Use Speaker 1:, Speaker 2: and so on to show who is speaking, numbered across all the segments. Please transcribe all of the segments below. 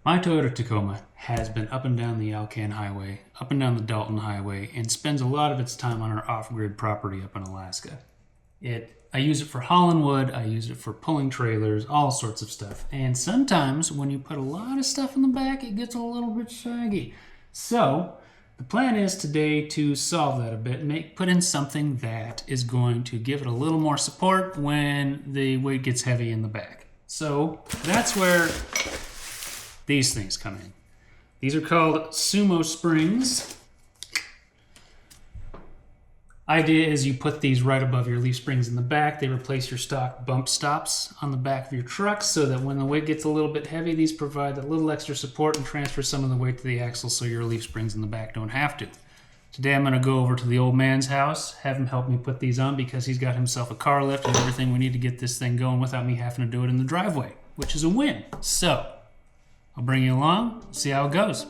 Speaker 1: My Toyota Tacoma has been up and down the Alcan Highway, up and down the Dalton Highway, and spends a lot of its time on our off-grid property up in Alaska. I use it for hauling wood, I use it for pulling trailers, all sorts of stuff. And sometimes when you put a lot of stuff in the back, it gets a little bit shaggy. So the plan is today to solve that a bit and put in something that is going to give it a little more support when the weight gets heavy in the back. So that's where these things come in. These are called Sumo Springs. Idea is you put these right above your leaf springs in the back. They replace your stock bump stops on the back of your truck so that when the weight gets a little bit heavy, these provide a little extra support and transfer some of the weight to the axle so your leaf springs in the back don't have to. Today I'm going to go over to the old man's house, have him help me put these on because he's got himself a car lift and everything we need to get this thing going without me having to do it in the driveway, which is a win. So I'll bring you along, see how it goes.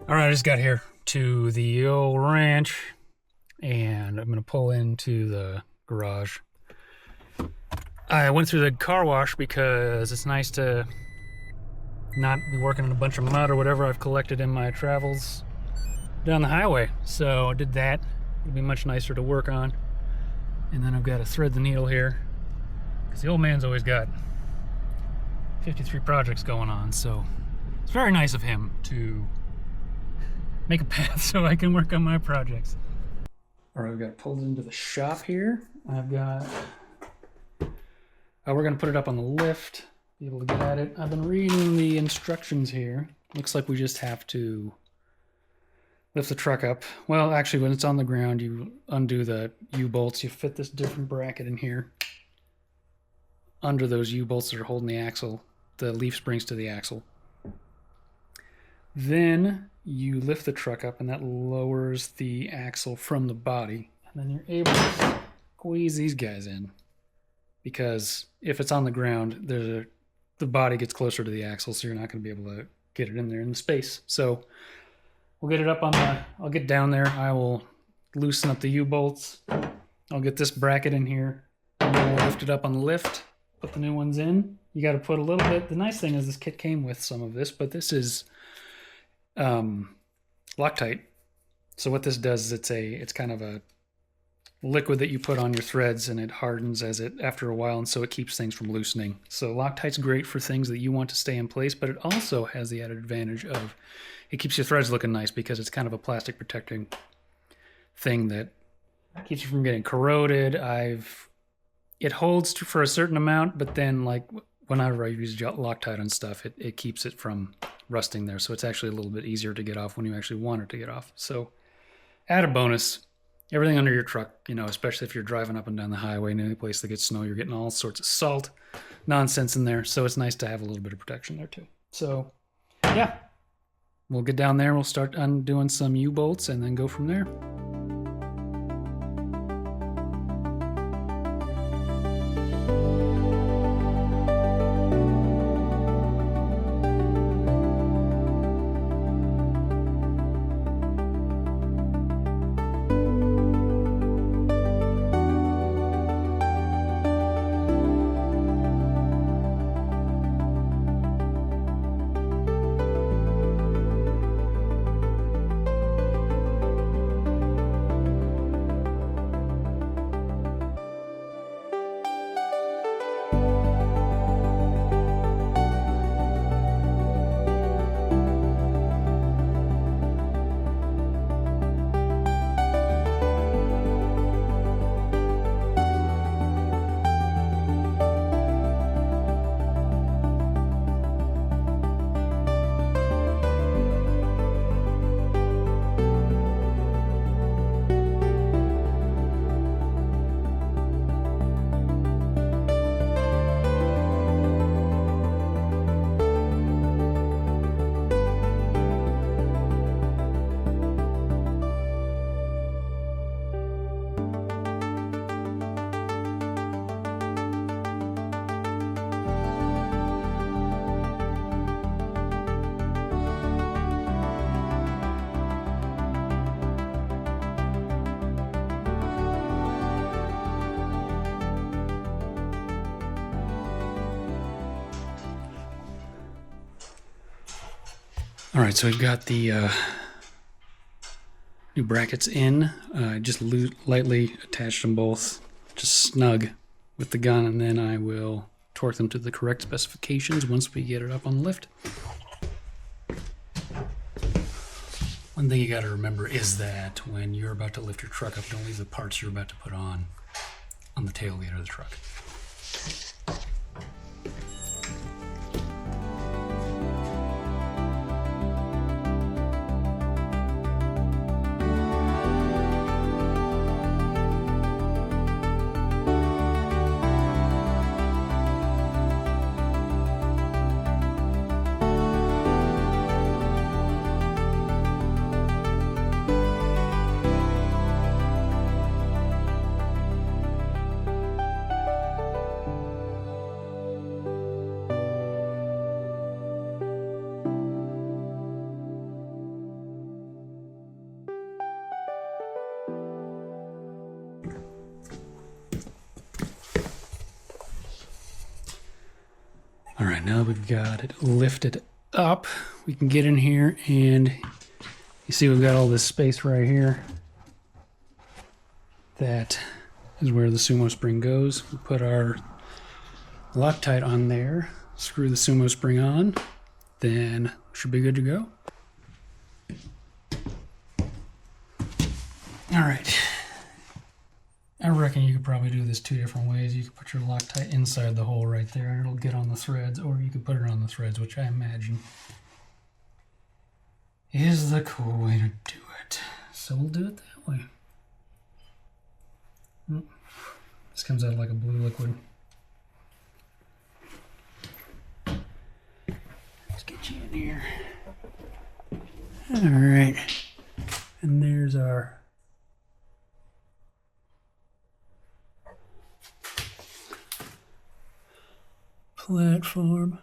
Speaker 1: All right, I just got here to the old ranch and I'm going to pull into the garage. I went through the car wash because it's nice to not be working in a bunch of mud or whatever I've collected in my travels down the highway. So I did that. It'll be much nicer to work on. And then I've got to thread the needle here because the old man's always got 53 projects going on. So it's very nice of him to make a path so I can work on my projects. All right, we've got it pulled into the shop here. I've got, we're gonna put it up on the lift, be able to get at it. I've been reading the instructions here. Looks like we just have to lift the truck up. Well, actually, when it's on the ground, you undo the U-bolts. You fit this different bracket in here under those U-bolts that are holding the axle, the leaf springs to the axle. Then you lift the truck up and that lowers the axle from the body. And then you're able to squeeze these guys in. Because if it's on the ground, the body gets closer to the axle, so you're not going to be able to get it in there in the space. So we'll get it up on I'll get down there. I will loosen up the U-bolts. I'll get this bracket in here. And then we'll lift it up on the lift. Put the new ones in. You got to put a little bit. The nice thing is this kit came with some of this, but this is Loctite. So what this does is it's kind of a liquid that you put on your threads and it hardens after a while, and so it keeps things from loosening. So Loctite's great for things that you want to stay in place, but it also has the added advantage of it keeps your threads looking nice because it's kind of a plastic protecting thing that keeps you from getting corroded. It holds for a certain amount, but then like whenever I use Loctite on stuff, it keeps it from rusting there. So it's actually a little bit easier to get off when you actually want it to get off. So added bonus, everything under your truck, especially if you're driving up and down the highway in any place that gets snow, you're getting all sorts of salt nonsense in there. So it's nice to have a little bit of protection there too. So yeah, we'll get down there. We'll start undoing some U-bolts and then go from there. All right, so we've got the new brackets in. Just lightly attached them both, just snug with the gun, and then I will torque them to the correct specifications once we get it up on the lift. One thing you got to remember is that when you're about to lift your truck up, don't leave the parts you're about to put on the tailgate of the truck. All right, now we've got it lifted up, we can get in here and you see we've got all this space right here. That is where the Sumo Spring goes. We put our Loctite on there, screw the Sumo Spring on, then should be good to go. All right. I reckon you could probably do this 2 different ways. You could put your Loctite inside the hole right there and it'll get on the threads, or you could put it on the threads, which I imagine is the cool way to do it. So we'll do it that way. This comes out like a blue liquid. Let's get you in here. All right. And there's our platform.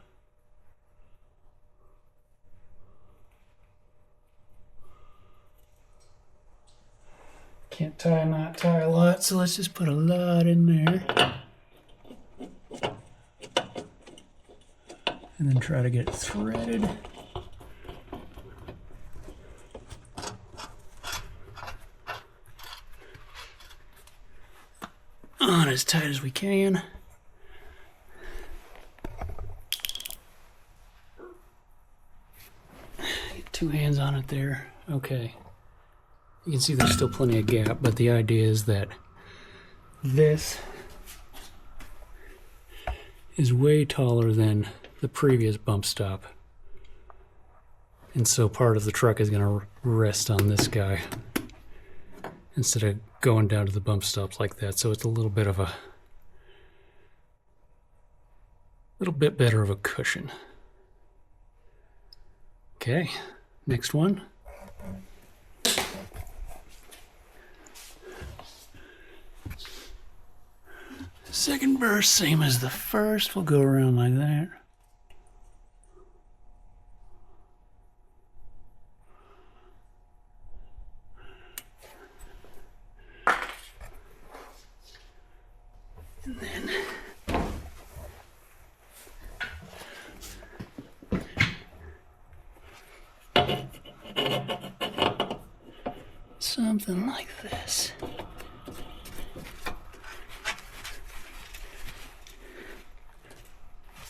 Speaker 1: Can't not tie a lot, so let's just put a lot in there. And then try to get it threaded. On as tight as we can. Get 2 hands on it there. Okay. You can see there's still plenty of gap, but the idea is that this is way taller than the previous bump stop. And so part of the truck is going to rest on this guy instead of going down to the bump stops like that. So it's a little bit better of a cushion. Okay, next one. Second burst, same as the first. We'll go around like that. And then something like this.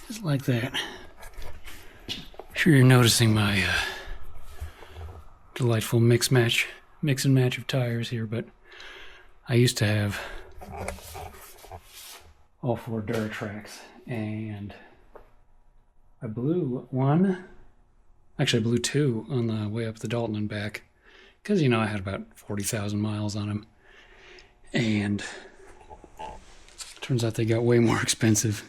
Speaker 1: Just like that. Sure you're noticing my delightful mix and match of tires here, but I used to have all 4 dirt tracks, and I blew one. Actually, I blew 2 on the way up the Dalton and back, because you know I had about 40,000 miles on them, and turns out they got way more expensive.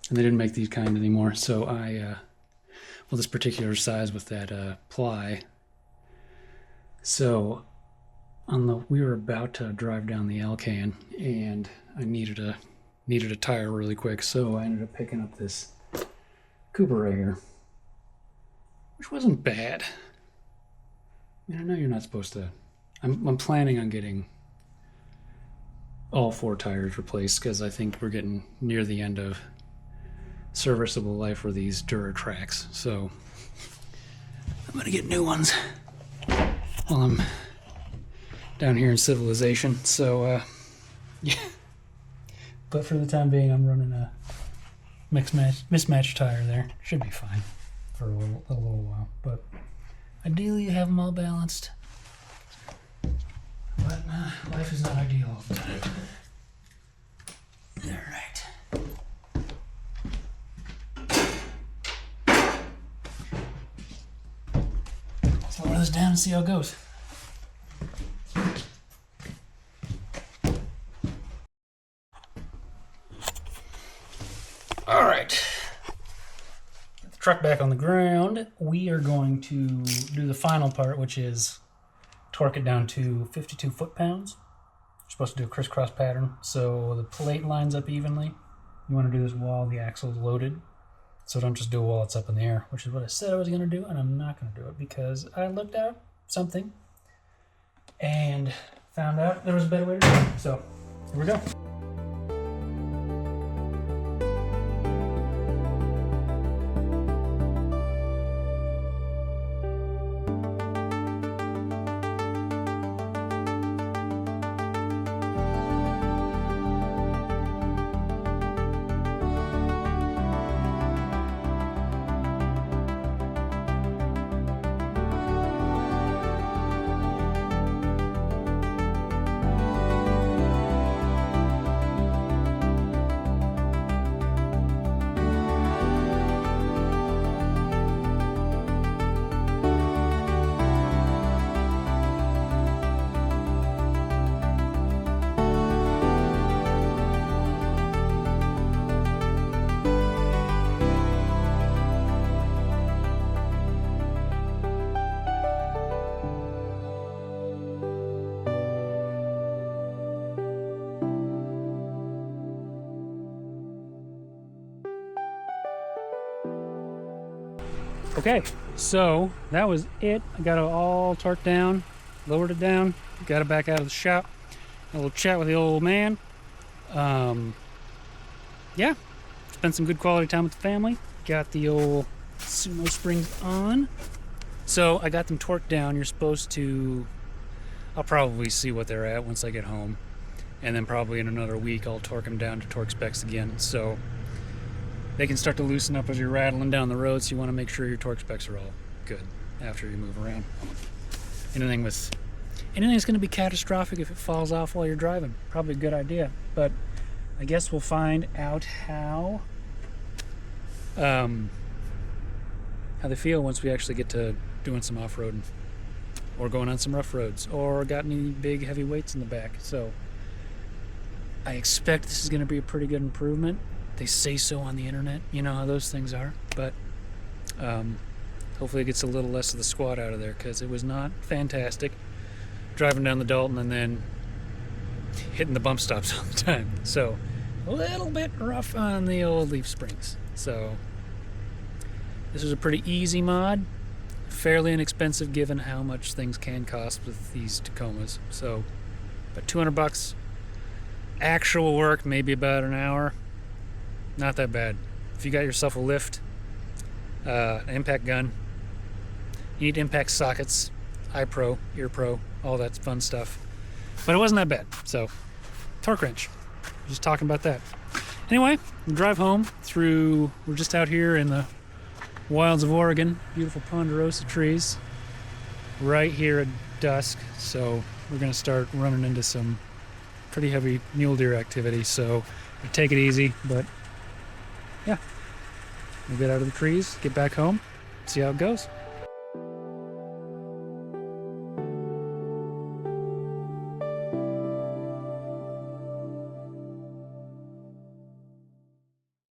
Speaker 1: And they didn't make these kind anymore, so well, this particular size with that ply. So we were about to drive down the Alcan, and I needed a tire really quick, so I ended up picking up this Cooperator, which wasn't bad. I mean, I know you're not supposed to. I'm planning on getting all 4 tires replaced because I think we're getting near the end of serviceable life were these Dura tracks. So I'm gonna get new ones while I'm down here in civilization. So yeah. But for the time being, I'm running a mismatched tire there. Should be fine for a little while. But ideally, you have them all balanced. But life is not ideal all the time. All right. Let's lower this down and see how it goes. All right. Get the truck back on the ground. We are going to do the final part, which is torque it down to 52 foot-pounds. You're supposed to do a crisscross pattern so the plate lines up evenly. You want to do this while the axle is loaded. So don't just do it while it's up in the air, which is what I said I was going to do, and I'm not going to do it because I looked at something and found out there was a better way to do it. So here we go. Okay, so that was it. I got it all torqued down, lowered it down, got it back out of the shop. A little chat with the old man. Yeah, spent some good quality time with the family. Got the old Sumo Springs on. So I got them torqued down. You're supposed to, I'll probably see what they're at once I get home. And then probably in another week I'll torque them down to torque specs again. So they can start to loosen up as you're rattling down the road, so you want to make sure your torque specs are all good after you move around. Anything that's going to be catastrophic if it falls off while you're driving, probably a good idea. But I guess we'll find out how they feel once we actually get to doing some off-roading or going on some rough roads or got any big heavy weights in the back. So I expect this is going to be a pretty good improvement. They say so on the internet, you know how those things are, but hopefully it gets a little less of the squat out of there, because it was not fantastic driving down the Dalton and then hitting the bump stops all the time. So a little bit rough on the old leaf springs. So this was a pretty easy mod, fairly inexpensive given how much things can cost with these Tacomas. So about $200. Actual work maybe about an hour. Not that bad. If you got yourself a lift, an impact gun, you need impact sockets, eye pro, ear pro, all that fun stuff. But it wasn't that bad. So, torque wrench. Just talking about that. Anyway, we drive home through, we're just out here in the wilds of Oregon, beautiful ponderosa trees, right here at dusk. So we're going to start running into some pretty heavy mule deer activity. So we take it easy, but yeah, we'll get out of the trees, get back home, see how it goes.